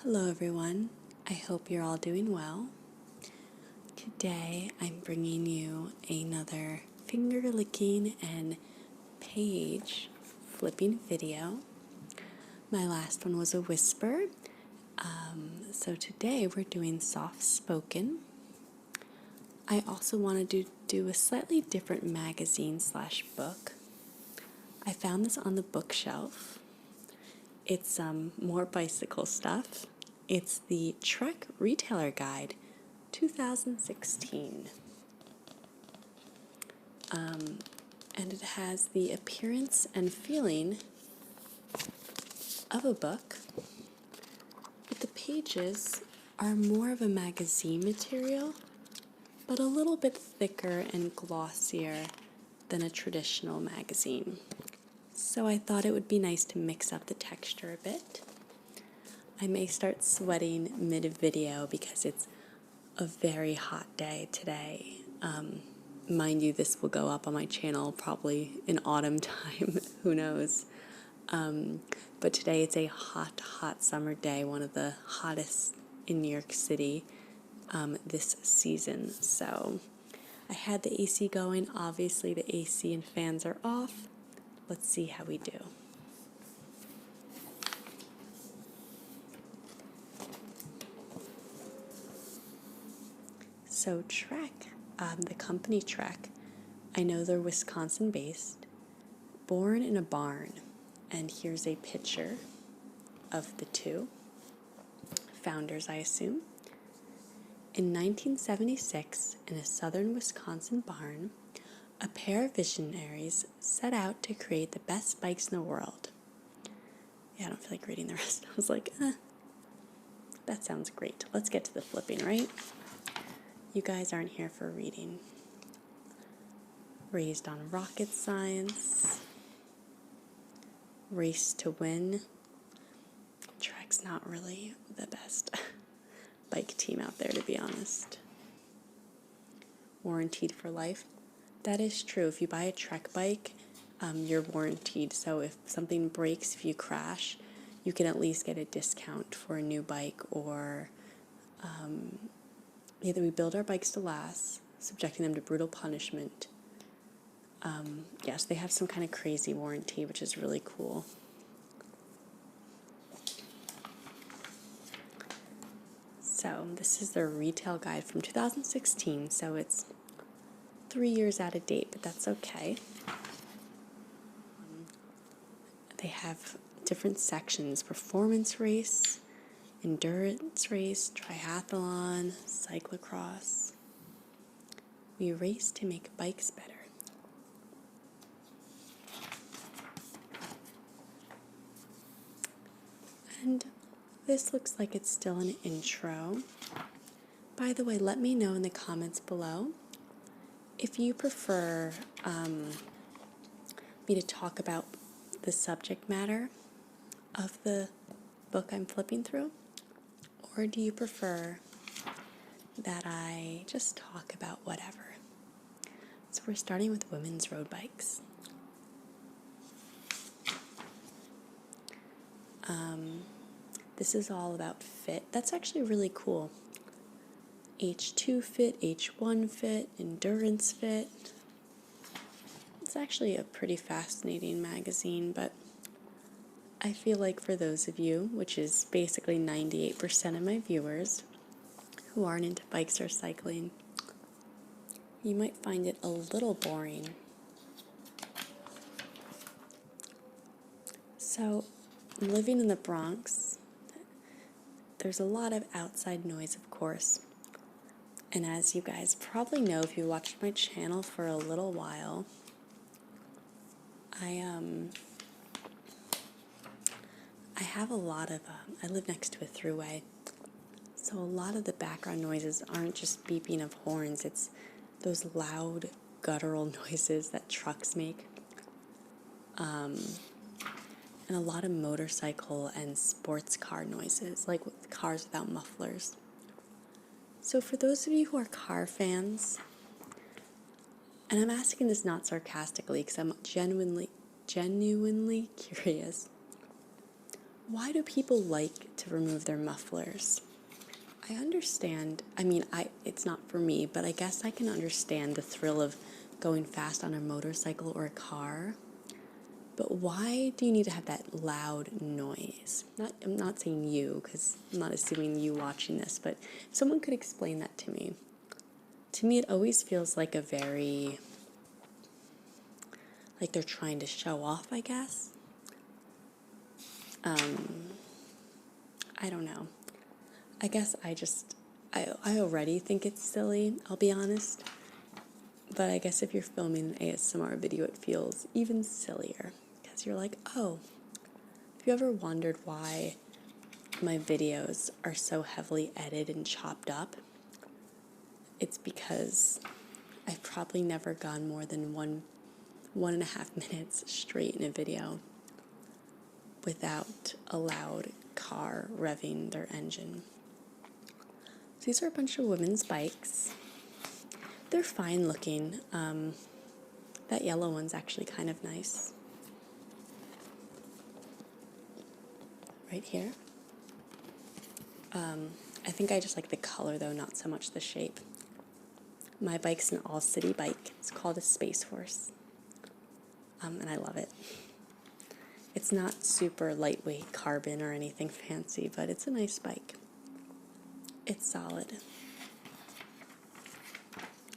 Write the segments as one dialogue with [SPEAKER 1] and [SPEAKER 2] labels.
[SPEAKER 1] Hello everyone, I hope you're all doing well. Today I'm bringing you another finger licking and page flipping video. My last one was a whisper, so today we're doing soft spoken. I also wanted to do a slightly different magazine / book. I found this on the bookshelf. It's more bicycle stuff. It's the Trek Retailer Guide 2016. And it has the appearance and feeling of a book, but the pages are more of a magazine material, but a little bit thicker and glossier than a traditional magazine. So I thought it would be nice to mix up the texture a bit. I may start sweating mid-video because it's a very hot day today. Mind you, this will go up on my channel probably in autumn time, who knows. But today it's a hot, hot summer day, one of the hottest in New York City this season. So I had the AC going. Obviously the AC and fans are off. Let's see how we do. So Trek, the company Trek, I know they're Wisconsin-based, born in a barn, and here's a picture of the two founders, I assume. In 1976, in a southern Wisconsin barn, a pair of visionaries set out to create the best bikes in the world. Yeah, I don't feel like reading the rest. I was like, that sounds great. Let's get to the flipping, right? You guys aren't here for reading. Raised on rocket science. Race to win. Trek's not really the best bike team out there, to be honest. Warranted for life. That is true. If you buy a Trek bike, you're warranted. So if something breaks, if you crash, you can at least get a discount for a new bike, or either we build our bikes to last, subjecting them to brutal punishment. Yes, they have some kind of crazy warranty, which is really cool. So this is their retail guide from 2016, so it's 3 years out of date, but that's okay. They have different sections: performance race, endurance race, triathlon, cyclocross. We race to make bikes better. And this looks like it's still an intro. By the way, let me know in the comments below if you prefer me to talk about the subject matter of the book I'm flipping through, or do you prefer that I just talk about whatever? So we're starting with women's road bikes. This is all about fit. That's actually really cool. H2 fit, H1 fit, endurance fit. It's actually a pretty fascinating magazine, but I feel like for those of you, which is basically 98% of my viewers, who aren't into bikes or cycling, you might find it a little boring. So, living in the Bronx, there's a lot of outside noise, of course. And as you guys probably know, if you watched my channel for a little while, I have a lot of, I live next to a thruway, so a lot of the background noises aren't just beeping of horns, it's those loud guttural noises that trucks make, and a lot of motorcycle and sports car noises, like cars without mufflers. So for those of you who are car fans, and I'm asking this not sarcastically because I'm genuinely curious, why do people like to remove their mufflers? I understand, I mean, it's not for me, but I guess I can understand the thrill of going fast on a motorcycle or a car. But why do you need to have that loud noise? I'm not saying you, because I'm not assuming you watching this, but if someone could explain that to me. To me, it always feels like a very, like they're trying to show off, I guess. I don't know. I guess I already think it's silly, I'll be honest. But I guess if you're filming an ASMR video, it feels even sillier. Because you're like, oh, have you ever wondered why my videos are so heavily edited and chopped up? It's because I've probably never gone more than 1.5 minutes straight in a video without a loud car revving their engine. So these are a bunch of women's bikes. They're fine looking. That yellow one's actually kind of nice. Right here. I think I just like the color though, not so much the shape. My bike's an all-city bike. It's called a Space Horse. And I love it. It's not super lightweight carbon or anything fancy, but it's a nice bike. It's solid.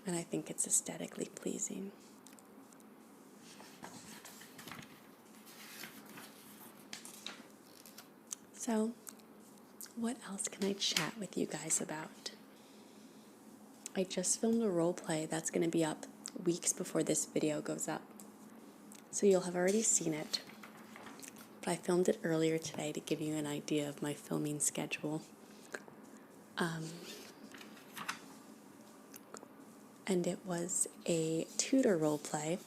[SPEAKER 1] And I think it's aesthetically pleasing. So, what else can I chat with you guys about? I just filmed a role play that's going to be up weeks before this video goes up. So you'll have already seen it. But I filmed it earlier today to give you an idea of my filming schedule. And it was a Tudor role play.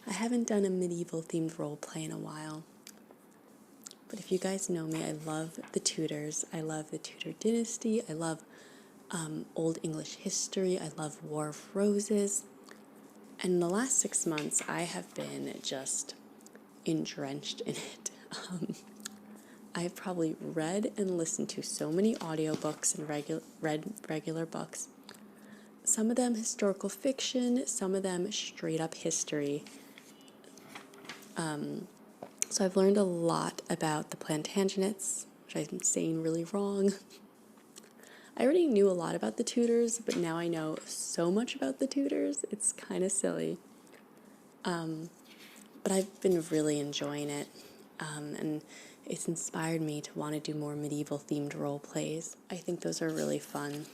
[SPEAKER 1] I haven't done a medieval themed role play in a while. But if you guys know me, I love the Tudors. I love the Tudor dynasty. I love Old English history. I love War of Roses. And in the last 6 months, I have been just drenched in it. I've probably read and listened to so many audiobooks and read regular books. Some of them historical fiction, some of them straight up history. So I've learned a lot about the Plantagenets, which I'm saying really wrong. I already knew a lot about the Tudors, but now I know so much about the Tudors, it's kind of silly. But I've been really enjoying it, and it's inspired me to want to do more medieval themed role plays. I think those are really fun.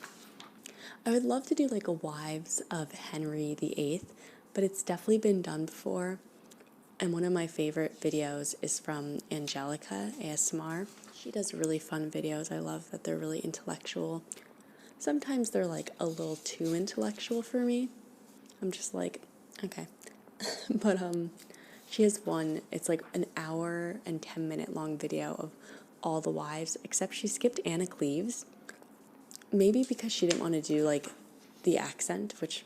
[SPEAKER 1] I would love to do like a Wives of Henry VIII, but it's definitely been done before. And one of my favorite videos is from Angelica ASMR. She does really fun videos. I love that they're really intellectual. Sometimes they're like a little too intellectual for me. I'm just like, okay. But she has one, it's like an hour and 10-minute long video of all the wives, except she skipped Anna Cleves. Maybe because she didn't want to do like the accent, which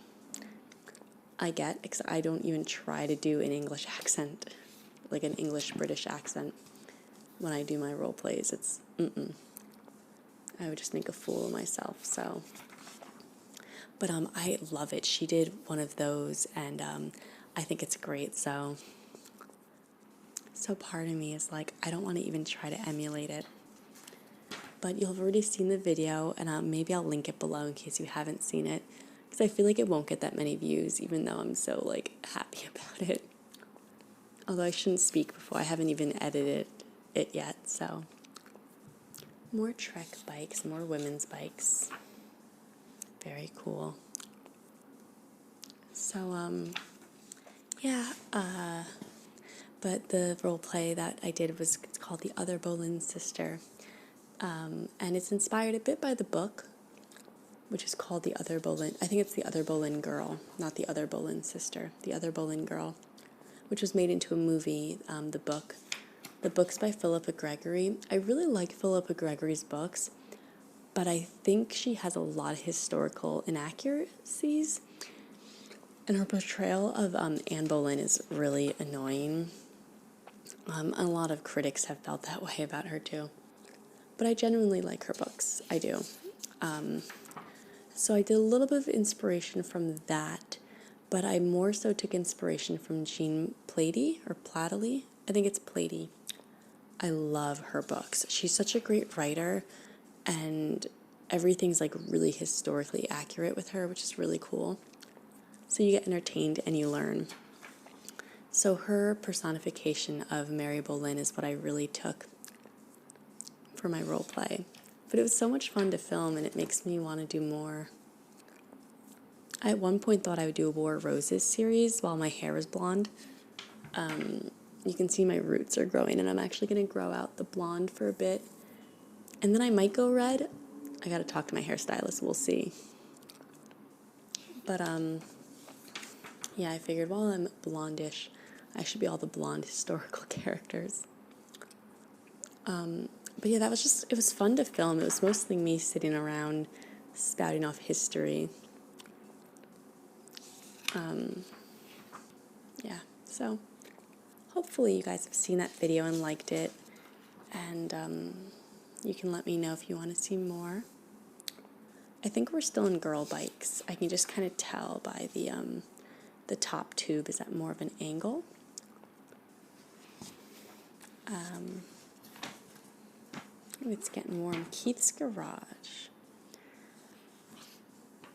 [SPEAKER 1] I get, because I don't even try to do an English accent, like an English-British accent. When I do my role plays, it's, I would just make a fool of myself, so. But I love it. She did one of those, and I think it's great, so part of me is like, I don't want to even try to emulate it. But you'll have already seen the video, and maybe I'll link it below in case you haven't seen it, because I feel like it won't get that many views, even though I'm so, like, happy about it. Although I shouldn't speak before I haven't even edited it yet, so. More Trek bikes, more women's bikes. Very cool. So, yeah, but the role play that I did it's called The Other Boleyn Sister. And it's inspired a bit by the book, which is called The Other Boleyn. I think it's The Other Boleyn Girl, not The Other Boleyn Sister. The Other Boleyn Girl, which was made into a movie, the book. The book's by Philippa Gregory. I really like Philippa Gregory's books, but I think she has a lot of historical inaccuracies. And her portrayal of Anne Boleyn is really annoying. A lot of critics have felt that way about her too. But I genuinely like her books. I do. So I did a little bit of inspiration from that, but I more so took inspiration from Jean Plady or Plately. I think it's Plady. I love her books. She's such a great writer, and everything's like really historically accurate with her, which is really cool. So you get entertained and you learn. So her personification of Mary Boleyn is what I really took for my role play. But it was so much fun to film, and it makes me want to do more. I at one point thought I would do a War of Roses series while my hair was blonde. You can see my roots are growing, and I'm actually going to grow out the blonde for a bit. And then I might go red. I got to talk to my hairstylist. We'll see. But, yeah, I figured while I'm blondish, I should be all the blonde historical characters. But yeah, it was fun to film. It was mostly me sitting around spouting off history. Yeah, so hopefully you guys have seen that video and liked it. And you can let me know if you want to see more. I think we're still in girl bikes. I can just kind of tell by the top tube is at more of an angle. It's getting warm. Keith's Garage.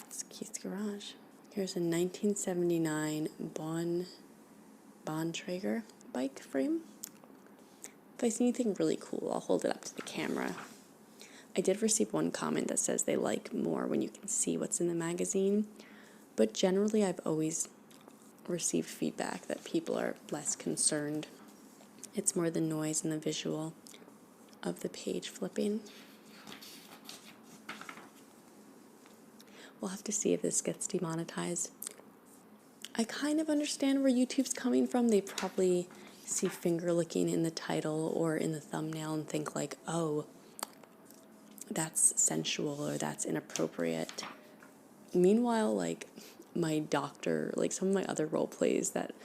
[SPEAKER 1] It's Keith's Garage. Here's a 1979 Bontrager bike frame. If I see anything really cool, I'll hold it up to the camera. I did receive one comment that says they like more when you can see what's in the magazine, but generally I've always received feedback that people are less concerned. It's more the noise and the visual of the page flipping. We'll have to see if this gets demonetized. I kind of understand where YouTube's coming from. They probably see finger licking in the title or in the thumbnail and think like, oh, that's sensual or that's inappropriate. Meanwhile, like my doctor, like some of my other role plays that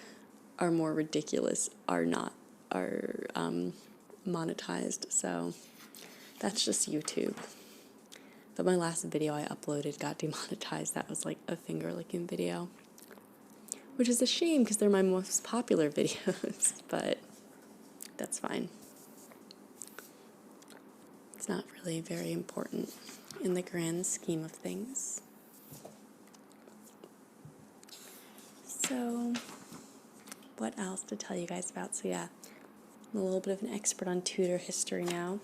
[SPEAKER 1] are more ridiculous are monetized. So that's just YouTube. But my last video I uploaded got demonetized. That was like a finger licking video, which is a shame because they're my most popular videos, but that's fine. It's not really very important in the grand scheme of things. So, what else to tell you guys about? So yeah, I'm a little bit of an expert on Tudor history now,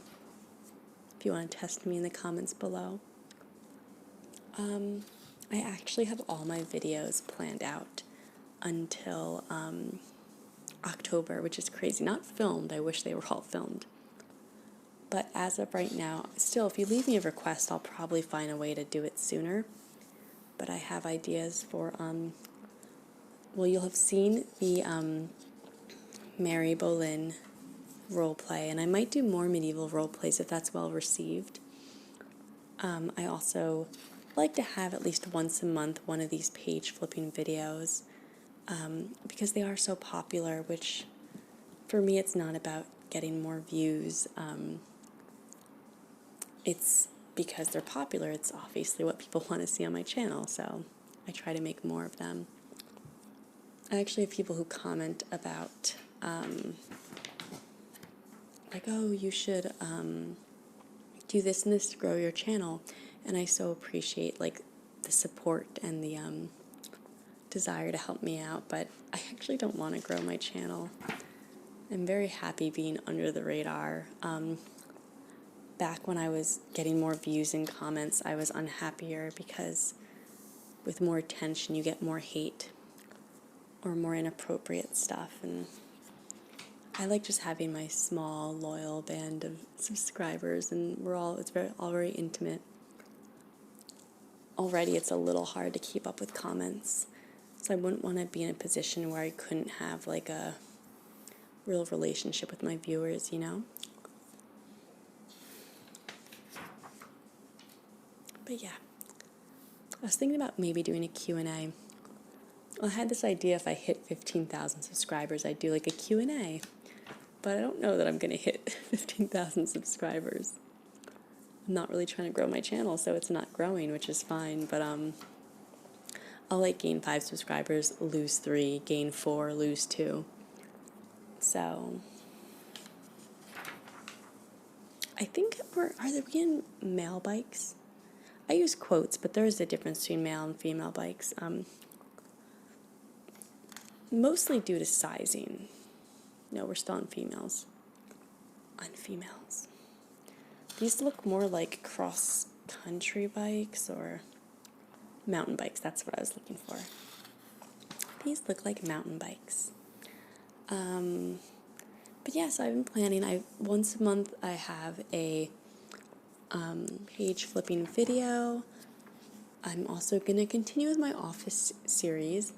[SPEAKER 1] if you want to test me in the comments below. I actually have all my videos planned out until October, which is crazy. Not filmed. I wish they were all filmed. But as of right now, still, if you leave me a request, I'll probably find a way to do it sooner. But I have ideas for, well, you'll have seen the Mary Boleyn role play, and I might do more medieval role plays if that's well received. I also like to have at least once a month one of these page flipping videos because they are so popular, which for me it's not about getting more views. It's because they're popular. It's obviously what people want to see on my channel, so I try to make more of them. I actually have people who comment about like, oh, you should do this and this to grow your channel, and I so appreciate like the support and the desire to help me out, but I actually don't want to grow my channel. I'm very happy being under the radar. Back when I was getting more views and comments, I was unhappier because with more attention you get more hate or more inappropriate stuff, and I like just having my small, loyal band of subscribers, and it's all very intimate. Already it's a little hard to keep up with comments, so I wouldn't want to be in a position where I couldn't have like a real relationship with my viewers, you know? But yeah, I was thinking about maybe doing a Q&A. Well, I had this idea if I hit 15,000 subscribers, I'd do like a Q&A. but I don't know that I'm going to hit 15,000 subscribers. I'm not really trying to grow my channel, so it's not growing, which is fine, but I'll like gain 5 subscribers, lose 3, gain 4, lose 2. So I think are we in male bikes? I use quotes, but there is a difference between male and female bikes. Mostly due to sizing. No, we're still on females. On females. These look more like cross-country bikes or mountain bikes. That's what I was looking for. These look like mountain bikes. But yeah, so I've been planning. Once a month I have a page flipping video. I'm also going to continue with my office series.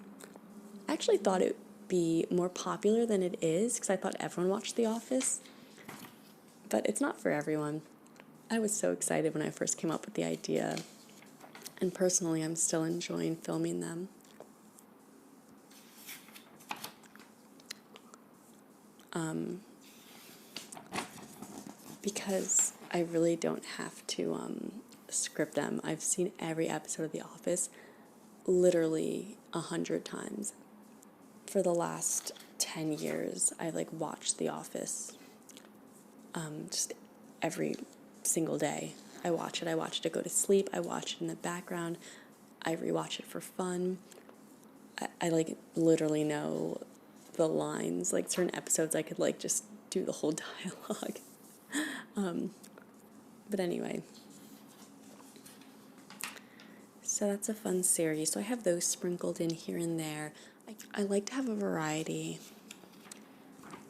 [SPEAKER 1] I actually thought it would be more popular than it is because I thought everyone watched The Office. But it's not for everyone. I was so excited when I first came up with the idea. And personally, I'm still enjoying filming them. Because I really don't have to script them. I've seen every episode of The Office literally 100 times. For the last 10 years, I like watched The Office just every single day. I watch it to go to sleep, I watch it in the background, I rewatch it for fun. I like literally know the lines, like certain episodes I could like just do the whole dialogue. But anyway, so that's a fun series. So I have those sprinkled in here and there. I like to have a variety,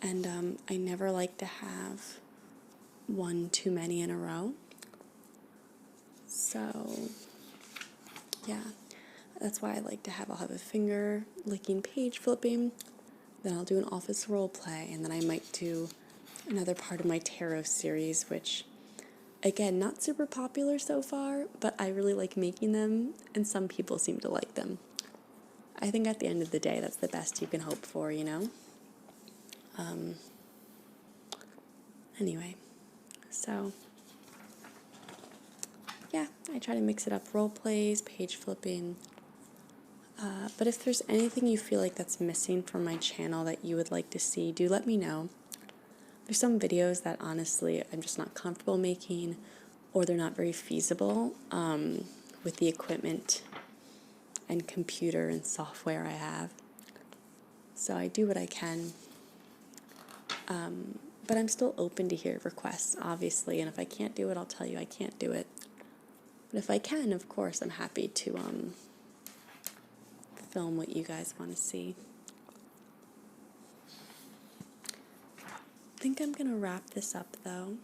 [SPEAKER 1] and I never like to have one too many in a row. So yeah, that's why I like to I'll have a finger licking page flipping, then I'll do an office role play, and then I might do another part of my tarot series, which again, not super popular so far, but I really like making them, and some people seem to like them. I think at the end of the day, that's the best you can hope for, you know? Anyway, so yeah, I try to mix it up, role plays, page flipping. But if there's anything you feel like that's missing from my channel that you would like to see, do let me know. There's some videos that honestly I'm just not comfortable making, or they're not very feasible with the equipment and computer and software I have. So I do what I can. But I'm still open to hear requests, obviously, and if I can't do it, I'll tell you I can't do it. But if I can, of course, I'm happy to film what you guys want to see. I think I'm going to wrap this up, though.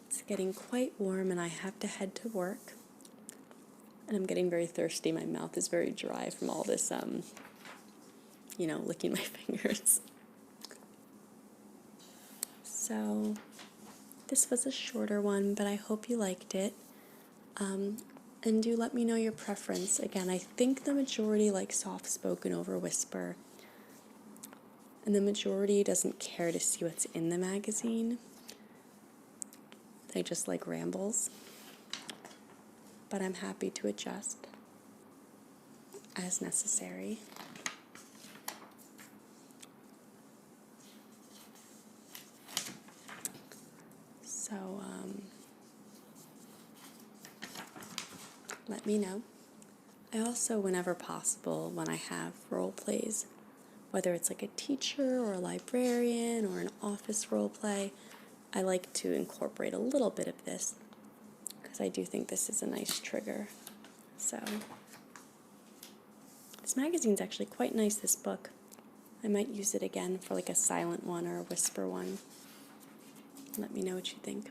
[SPEAKER 1] It's getting quite warm, and I have to head to work. And I'm getting very thirsty. My mouth is very dry from all this, licking my fingers. So this was a shorter one, but I hope you liked it. And do let me know your preference. Again, I think the majority like soft-spoken over whisper. And the majority doesn't care to see what's in the magazine. They just like rambles. But I'm happy to adjust as necessary. So, let me know. I also, whenever possible, when I have role plays, whether it's like a teacher or a librarian or an office role play, I like to incorporate a little bit of this because I do think this is a nice trigger. So, this magazine's actually quite nice, this book. I might use it again for like a silent one or a whisper one. Let me know what you think.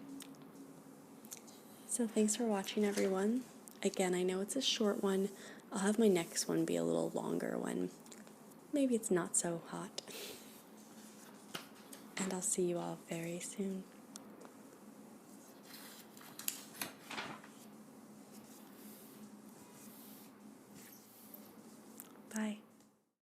[SPEAKER 1] So thanks for watching, everyone. Again, I know it's a short one. I'll have my next one be a little longer when maybe it's not so hot. And I'll see you all very soon. Bye.